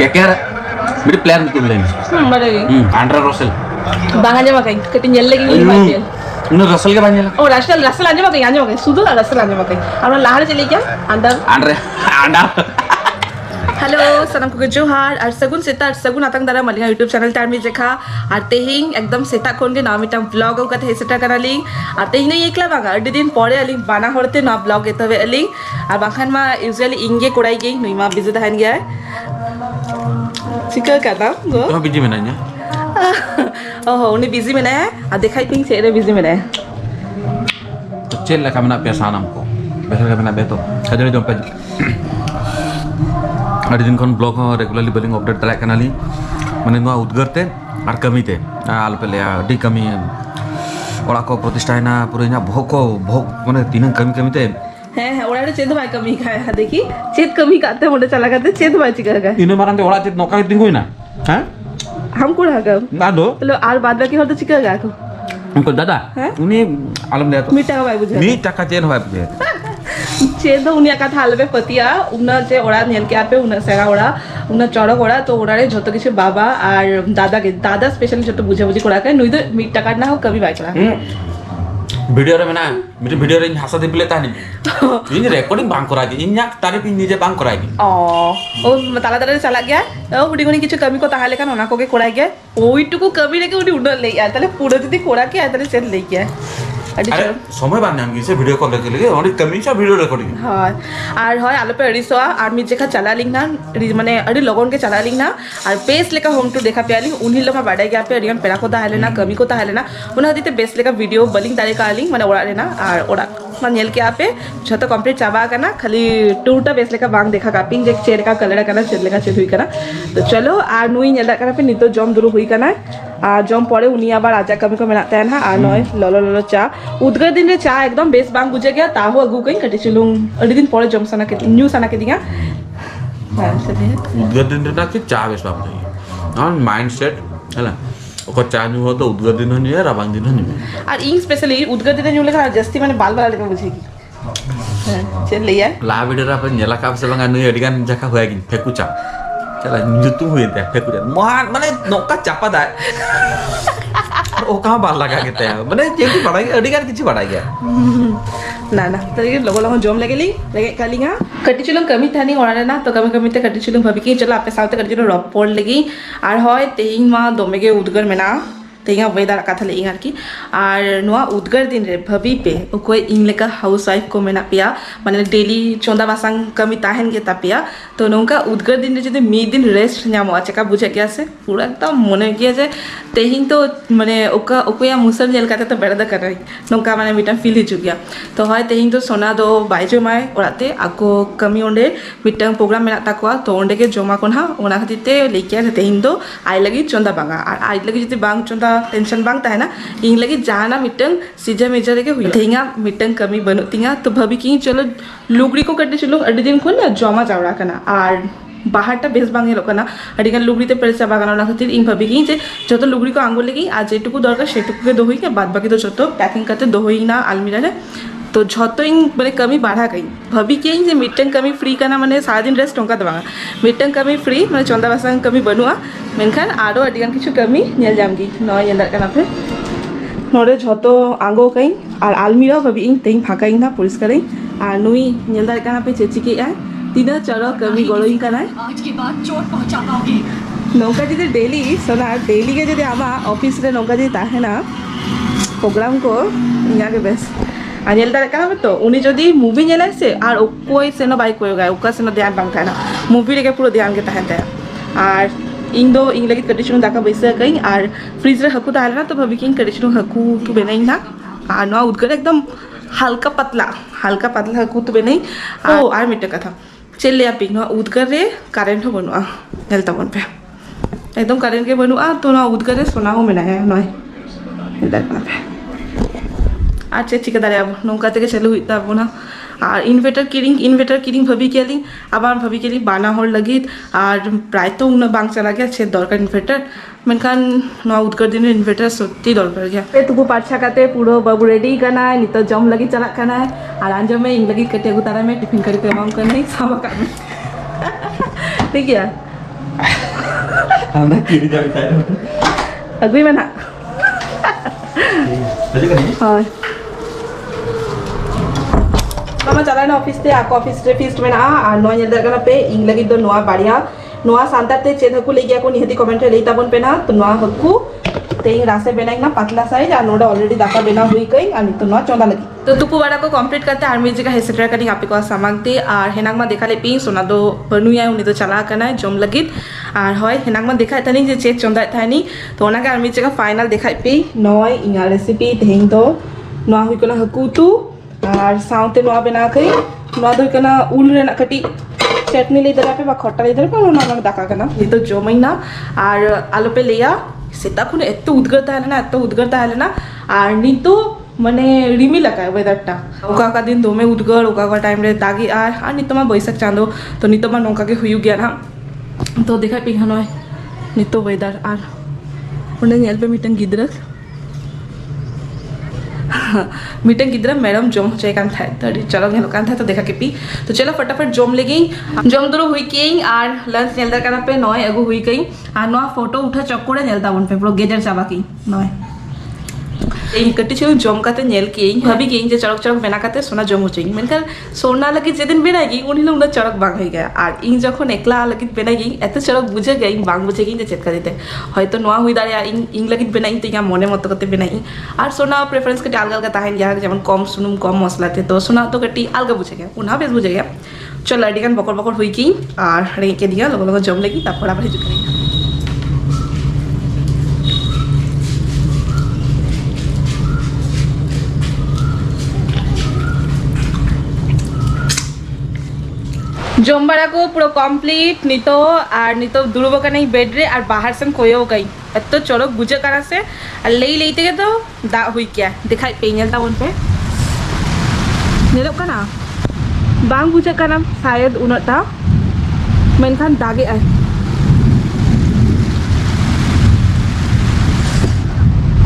KKR मेरे plan तुम लेने बड़े Andre Russell bang aja makai ketinggal lagi ni Michael उन्हें रसल के बांझे oh Russell aja makai sudah Russell aja makai अपना lahar चले क्या अंदर आंड्रे आंडा हेलो सनम को जोहार और सगुन सेता सगुन आतंग दारा मलिंगा यूट्यूब चैनल टाइम में देखा और तेहिंग एकदम सेता खोन के नाम इतना ब्लॉग का थे सेटा करना और तेहिंग नहीं एकला बागा अड्डी दिन पड़े अलिंग बाना होते ना ब्लॉग ये तवे अलिंग और बाखान मा यूजुअली इंगे कोड़ाई गई नहीं मा बिजु दहन गया है चिकन का नाम गो तो बिजी में नहीं ओहो उन्हें बिजी में है और दिखाई पिंग सेरे बिजी में है तो चल लगा मना पैसा हमको पैसा का मना बेतो कजरे जो पे अड़ी दिन कौन ब्लॉग हो रेगुलरली बलिंग अपडेट तलाक कनाली मने नुआ उद्गरते और कमीते आल पे ले डी कमी ओड़ा को प्रतिष्ठा है ना पूरे ना भोग मने तीन कमीते हैं ओड़ा चेद भाई कमी खाया देखी चेद कमी खाते मोटे चला करते चेद भाई चिका का इन्हें मारते ओड़ा चेद नौका कितनी हुई ना हैं हम को रहा कर ना दो लो आर बाद बाकी होते चिका का को उनको दादा उन्हें आलम ले तो मीठा भाई बुझा मीठा का चेन हुआ बुझे चेद उनिया का थाल पे पतिया उन्ना जे ओड़ा नेल के आपे उन्ना सेगा ओड़ा उन्ना चौड़क ओड़ा तो ओड़ा रे झोतो किछु बाबा और दादा स्पेशली झोतो बुझे बुझे कोड़ा के नुई तो मीठा काट ना हो कभी बाइचला वीडियो रे मना मेरे वीडियो रे हासा दे बिले तानी इन रिकॉर्डिंग बांग करागी इन या तारीफ इन निजे बांग करागी ओ ताला ताला चला गया ओ बुडी कोनी किछु कमी को ताहाले का ओना को के कोड़ा गया ओइटुकु कमी रे के उडी उड ले आ ताले पुरो जदी कोड़ा के आ ताले सेट ले गया अरे समय बांध नाम किसे वीडियो कॉल के लिए और कमी सा वीडियो रिकॉर्डिंग हां और হয় আলো पे अड़ीसो और मी जेखा चला लिंग ना माने अड़ी लगन के चला लिंग ना और बेस लेका होम टू देखा पे लिंग उन्हीं लोग बाडा गया पे अड़ियन पेरा को ताहले ना कमी को ताहले ना उना हदीते बेस लेका वीडियो बलिंग तारे का लिंग माने ओड़ा रे ना और ओड़ा मान नेल के आपे जतो कंप्लीट चाबा करना खाली टूटा बेस लेका बांग देखा का पिंग जे चेर का कलर का चेर लेका चेर हुई करना तो चलो आ नुई नेला करना पे नितो जम दुरु हुई करना আর জম পরে উনি আবার আজা কমি কমি নাতে না আর নয় ললো ললো চা উদ্গার দিন রে চা একদম বেশ বাং বুঝে গিয়া তাহো আগু কই কাটিছিলুম অডি দিন পরে জম সানা কে নিউ সানা কে দিগা হ্যাঁ সেটা उद्गार दिन ना कि चा बेस बांग नहीं और माइंडसेट हैला ओको चा नु हो तो उद्गार दिन नहीं है राबांग दिन नहीं আর ইং স্পেশালি উদ্গার দিন নিউ লেখা জাস্তি মানে বাল বাল লেখা বুঝে কি হ্যাঁ চল লিয়া ला वीडियो रा पे नेला का से बांग नु एडिगान जका होया कि फेकु चा चला जुतु हुए थे फेकु चा माने नोका चापा दा ओ कहां बाल लगा के ते माने जेकी पढ़ाई एडिगान किछि पढ़ाई गया ना ना तरी लोगो लोगो जम लगेली लगे कालिंगा कटिचुलम कमी थानी ओरारे ना तो कमी कमी ते कटिचुलम भाभी की चलो आपे साथे कटिचुलम रप पड़ लगी और হয় তেহিং মা দমেগে উদ্গার মেনা तेहिंगा वेदार कथा ले इंगार की और नुआ उद्गार दिन रे भाभी पे कोई इंगलेका हाउस वाइफ को मेना पिया माने डेली चोंदा बासांग कमी ताहेन के तापिया तो नोंका उद्गार दिन रे जदि मी दिन रेस्ट ᱧᱟᱢᱚᱜᱼᱟ चेका बुझे गया से पूरा एकदम मने गया जे तेहिंग तो माने ओका ओकोया मुसर जेल काते तो बेड़ा करे नोंका माने मिटा फील हिजु गया तो হয় तेहिंग तो सोना दो बाइजो माय ओराते आको कमी ओंडे मिटा प्रोग्राम मेना ताकोआ तो ओंडे के जमा कोना ओना खातिते लेकिया तेहिंग तो आई लगी चोंदा बांगा और आई लगी जदि बांग चोंदा टेंशन बांग ताहे ना इंग लगी जाना मिटंग सीजा मेजा लेके हुई तेहिंगा मिटंग कमी बनु तिंगा तो भाभी की चलो लुगड़ी को कटे चलो अड्डी दिन खोल ना जमा जावड़ा कना और बाहरटा बेस बांगे लोकना अडिगान लुगड़ीते पेरेसा बागाना ना खातिर इन भाभी की जे जतो लुगड़ी को आंगुल लगी आज जेटुकु दरकार सेटुकु के दोहई के बाद बाकी तो जतो पैकिंग करते दोहई ना अलमीरा रे तो झतो इन माने कमी बढ़ा गई भाभी के जे मिटंग कमी फ्री करना माने सारा दिन रेस्ट टंका दबांगा मिटंग कमी फ्री माने चंदा बासांग कमी बनुआ मेनखान आरो अडिगान किछु कमी नेल जामगी नय नेल करना पे नोरे झतो आंगो कई और अलमीरा भाभी इन तेई फाका इन ना परिष्कार और नुई नेल दार करना पे चेची के आ तीना चलो कमी गड़ोई करना आज के बाद चोट पहुंचा पाओगे नौका जी डेली सोना डेली के जब आमा ऑफिस रे नौका जी ताहे ना प्रोग्राम को इना के बेस आनियल दार का तो उनी जदी मूवी नेला से और कोई सेनो बाइक कोई गए ओका सेनो ध्यान बांग थाना मूवी रे के पूरा ध्यान के ताहे और इन दो इन लगी कटिशनु दाका बैसे कई और फ्रिज रे हकु ताहे ना तो भाभी किन कटिशनु हकु तो बेनाई ना और नो उदकर एकदम हल्का पतला हकु तो बेनाई ओ और मिटे कथा चल आप उद्गार रे कारेंट हो बनुआ हेल्थ बन पे एकदम कारेंट के बनुआ तो ना उद्गार रे सोना हो मेना है नय हेल्थ पे আর চিকা দাঁড়িয়ে নৌকা থেকে চালু হইতে পারবো না আর ইনভার্টার কিরিং ভাবি কেলি আবার ভাবি কেলি বানা হল লাগি আর প্রায় তো উনা বাং চালা গিয়া সে দরকার ইনভার্টার মেনখান নয়া উদ্গার দিনের ইনভার্টার সত্যি দরকার গিয়া তুকু পাঠশাকাতে পুরো বাবু রেডি কানা নিত জম লাগি চালা কানা আর আঞ্জমে ইং লাগি कटे गुतारा में टिफिन करके मांग करने सामा का ठीक है Anda kiri jauh tadi. Agui mana? Tadi kan ini? हाँ Mama चला ना ऑफिस ते आको ऑफिस रे फीस्ट में ना आ नोआ नेदर कना पे इंग लगी दो नोआ बाड़िया नोआ सांतार ते चेद हकु ले गया को निहती कमेंट रे लेता बन पे ना तो नोआ हकु ते इंग रासे बेनाइंग ना पतला साइज आ नोडा ऑलरेडी दाका बेना हुई कई आ तो नोआ चौंदा लगी तो तुपु वाला को कंप्लीट करते आर्मी जी का हेयर सेटर कटिंग आपे को सामगते और हेनाग मा देखा ले पी सोना दो बनुया उनी तो चला कना जम लगित और होय हेनाग मा देखा तनी जे चेक चौंदा थानी तो ओना का आर्मी जी का फाइनल देखा पे नोय इंगा रेसिपी तेहिं तो नोआ हुई कना हकु तू और साउते नोआ बना कई नोआ दो कना उल रेना कटी चटनी ले दरा पे बा खट्टा ले दरा पे ओना मा दाका कना ये तो जमैना और आलू पे लिया सेता खुने एत्तो उद्गरता है ना और नी तो माने रिमी लगा वेदरटा ओका का दिन दोमे उद्गर ओका का टाइम रे दागी और नी तो मा बैसाख चांदो तो नी तो मा नोका के हुयु गया ना तो देखा पे हनोय नी तो वेदर और उन्हें नेल पे मीटिंग गिद्रस मीटिंग गिद्रा मैडम जम हो जाए था तो चलो हेलो कान था तो देखा के पी तो चलो फटाफट जम ले गई जम दरो हुई के और लंच नेलदा काना पे नय अगु हुई गई और नवा फोटो उठा चक्करे नेलदा बन पे पुरो गेजर चाबा की नय এই কটি ছিল জমকাতে নেল কি ভাবি কি যে চড়ক চড়ক বেনাকাতে সোনা জম হচ্ছে মেনকার সোনা লাগি যেদিন বেনাগি উনি লোক চড়ক বাং হয়ে গয়া আর ইং যখন একলা লাগি বেনাগি এত চড়ক বুঝে গই বাং বুঝে গই যে চেতকা দিতে হয়তো নোয়া হুই দাঁড়িয়ে ইং লাগি বেনাই তো ইয়া মনে মতো করতে বেনাই আর সোনা প্রেফারেন্স কটি আলগা আলগা তাহেন গয়া যেমন কম সুনুম কম মশলাতে তো সোনা তো কটি আলগা বুঝে গয়া উনা বেশ বুঝে গয়া চল লাডিকান বকর বকর হই কি আর রেকে দিয়া লগো লগো জম লাগি তারপর আবার হিজু করি जमबाड़ा को पूरा कमप्लीट नितो और नितो दुर्बो का नहीं बेड रे और बाहर से खोयो गई एत चरक बुझे करा से और लेते के तो दा हुई क्या दिखाई पे नेलता उन पे नेलो कना बांग बुझे कना शायद उनटा मेनखान दागे आए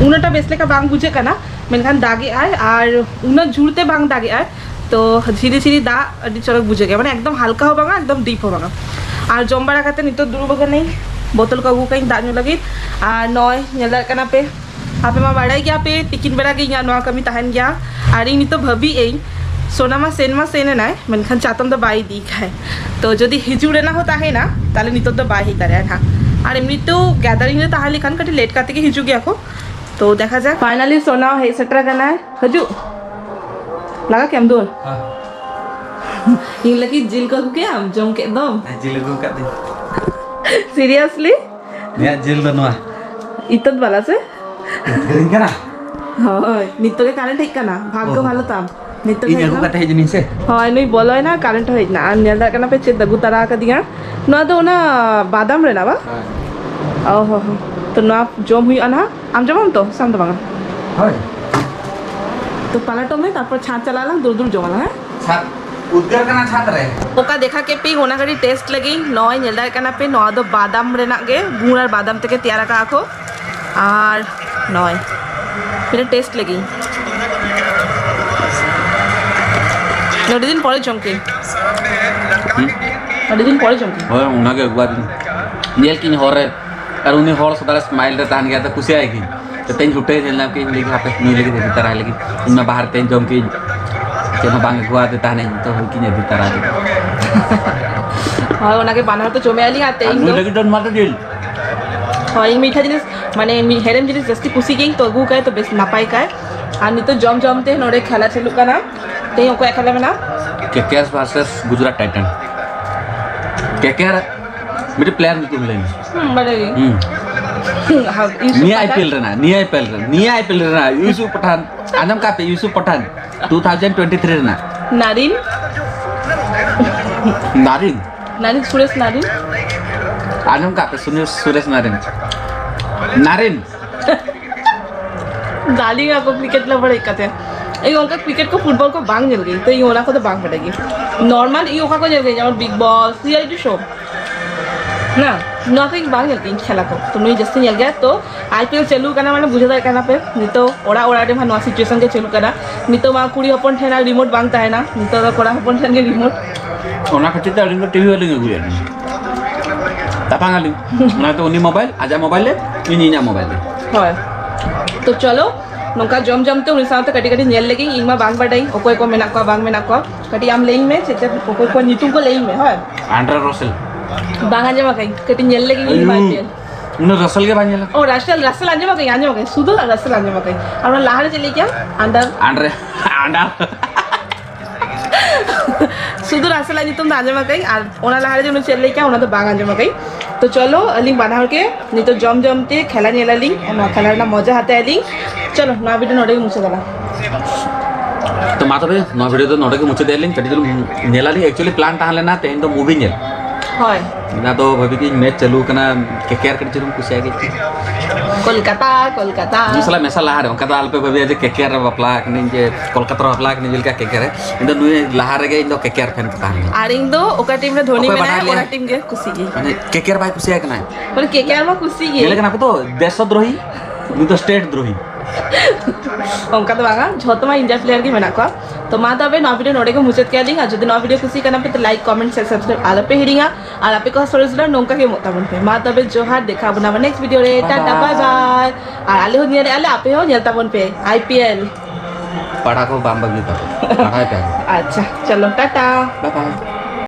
उनटा बेसले का बांग बुझे कना मेनखान दागे आए और उन झुरते बांग दागे आए तो धीरे धीरे दा अभी चरक बुझे गया मैंने एकदम हल्का हो बांगा एकदम डीप हो बांगा और जमबाड़ा खाते नितो दुर्बगा नहीं बोतल का गु कहीं दाñu लगी और नय नेलदार कना पे आपे मा बाड़ाई गया पे टिकिन बेड़ा गई नवा कमी तहन गया और इन नितो भाभी ए सोना मा सेने ना मेनखान चातम तो बाई दी खाए तो जदि हिजुड़े ना हो ताहे ना ताले नितो तो बाई ही तारे ना और एमनी तो गैदरिंग रे ताहले खान कटी लेट काते के हिजु गया को तो देखा जाए फाइनली सोना हे सेटरा करना है हजू लगा क्या दूर इन लगी जिल का क्या हम जम के दम Jil aku kat ni. Seriously Ni jil tu nuah. इतत वाला से Kering kan ah? हां नित्य के कारेंट ठीक करना भाग्य ভালো ताम नित्य Ini aku kata jenis se. हां नहीं बोलो है ना कारेंट है ना नेलदा करना पे चे दगु तरा का दिया ना तो ना बादाम रे ना बा ओहो तो ना जम हुई अना आम जम तो साम तो बांगा Hoi. तो पलटो में तापर छाछ चलाला दूर दूर जमाला है Sat. Udgar kana chat re. ओका देखा के पी होना करी टेस्ट लगी नय नेलदार कना पे नवा दो बादाम रेना गे गुड़ और बादाम तक तैयार का आखो और नय फिर टेस्ट लगी नडी दिन परे चमके नडी दिन परे चमके Hoi, una ke gua din. Niel kin hore. और उन्हें हॉल सदा स्माइल रहता है गया तो खुशी आएगी तो तेज उठे जलना के लेके वहाँ पे नहीं लेके देती तरह लेकिन उनमें बाहर तेज जम के जब बांग गुआ देता नहीं तो हो कि नहीं देती तरह और उना के बानर तो चोमे आली आते हैं मुझे लेकिन डर मारते दिल और इन मीठा जिनिस माने हेरम जिनिस जस्ती खुशी गई तो अगू का तो बेस नापाई का और नहीं तो जम जमते नोड़े खेला चलू का ना ते ओको खेला में ना KKR versus Gujarat Titan KKR मेरे प्लेयर में तुम लेंगे बड़े Nia IPL rena Yusuf Pathan Anam kape Yusuf Pathan 2023 rena Narin Narin Suresh Narin Anam kape Suresh Narin दाली को क्रिकेट ला बड़े कहते हैं ये उनका क्रिकेट को फुटबॉल को बांग जल गई तो ये ओना को तो बांग पड़ेगी नॉर्मल ये ओका को जल गई जब बिग बॉस रियलिटी शो ना ना तो बांग जल गई खेला को तो नहीं जस्ट जल गया तो आईपीएल चलू करना मैंने बुझे करना पे नहीं तो ओड़ा टे नवा सिचुएशन के चलू करना नहीं तो वहाँ कुड़ी हपन ठेना रिमोट बांगता है ना नहीं तो कोड़ा हपन ठेन के रिमोट ओना खातिर तो टीवी वाले गुया तब ᱛᱟᱯᱟᱝᱟᱞᱤᱧ ᱚᱱᱟᱛᱮ ᱩᱱᱤ ᱢᱳᱵᱟᱭल ᱟᱡᱟᱜ ᱢᱳᱵᱟᱭल ᱨᱮ ᱤᱧ ᱤᱧᱟᱹᱜ ᱢᱳᱵᱟᱭल ᱨᱮ ᱦᱳᱭ ᱛᱚ ᱪᱚᱞᱚ ᱱᱚᱝᱠᱟ ᱡᱚᱢ ᱡᱚᱢᱛᱮ ᱩᱱᱤ ᱥᱟᱶᱛᱮ ᱠᱟᱹᱴᱤᱡ ᱠᱟᱹᱴᱤᱡ ᱧᱮᱞ ᱞᱮᱜᱤᱧ ᱤᱧ ᱢᱟ ᱵᱟᱝ ᱵᱟᱰᱟᱭᱤᱧ ᱚᱠᱚᱭ ᱠᱚ ᱢᱮᱱᱟᱜ ᱠᱚᱣᱟ ᱵᱟᱝ ᱢᱮᱱᱟᱜ ᱠᱚᱣᱟ ᱠᱟᱹᱴᱤᱡ ᱟᱢ ᱞᱟᱹᱭᱤᱧ ᱢᱮ ᱪᱮᱫ ᱚᱠᱚᱭ ᱠᱚ ᱧᱩᱛᱩᱢ ᱠᱚ ᱞᱟᱹᱭᱤᱧ ᱢᱮ ᱦᱳᱭ Andre Russell bang aja makai keting nyel lagi ini IPL उन्हें रसेल के बारे में oh Russell aja makai sudah Russell aja makai और lahar चले क्या अंदर आंड्रे आंडा सुधु Russell aja तुम aja makai और ओना lahar जो उन्हें चले क्या ओना तो bang aja makai तो चलो लिंक बना के नहीं तो जम जमते खेला नेला लिंक और खेला ना मजा आता है लिंक चलो ना वीडियो नोटे मुझसे वाला तो माता बे नौ वीडियो तो नोटे के मुझे दे लिंक कटी तो नेला लिंक एक्चुअली प्लान टांग लेना तेन तो मूवी नेल হয় ना तो भाभी की मैच चालू करना के केयर कटी चलूं कुछ आगे कोलकाता कोलकाता मिसला मेसा लहार है कदा अल्पे भाभी आज के केयर बापला कने जे कोलकाता बापला कने जिल का के केयर है इंदो नुए लहार गे इंदो के केयर फैन कता है आरिंग दो ओका टीम रे धोनी में ना ओरा टीम के खुशी की माने के केयर भाई कुछ आगे ना पर के केयर में खुशी की लेकिन आप तो देशद्रोही नु तो स्टेट द्रोही उनका तो बागा झोतमा इंडिया प्लेयर की मेना को तो मा तबे नौ वीडियो नोडे को मुचत के लिंग जदि नौ वीडियो खुशी करना पे तो लाइक कमेंट शेयर सब्सक्राइब आला पे हिरिंगा और आपे को सरोजला नोंका के मोता बन पे मा तबे जोहार देखा बना नेक्स्ट वीडियो रे टाटा बाय बाय और आले हो नियर आले आपे हो नेलता बन पे IPL पढ़ा को बाम बगी तो पढ़ा पे अच्छा चलो टाटा बाय बाय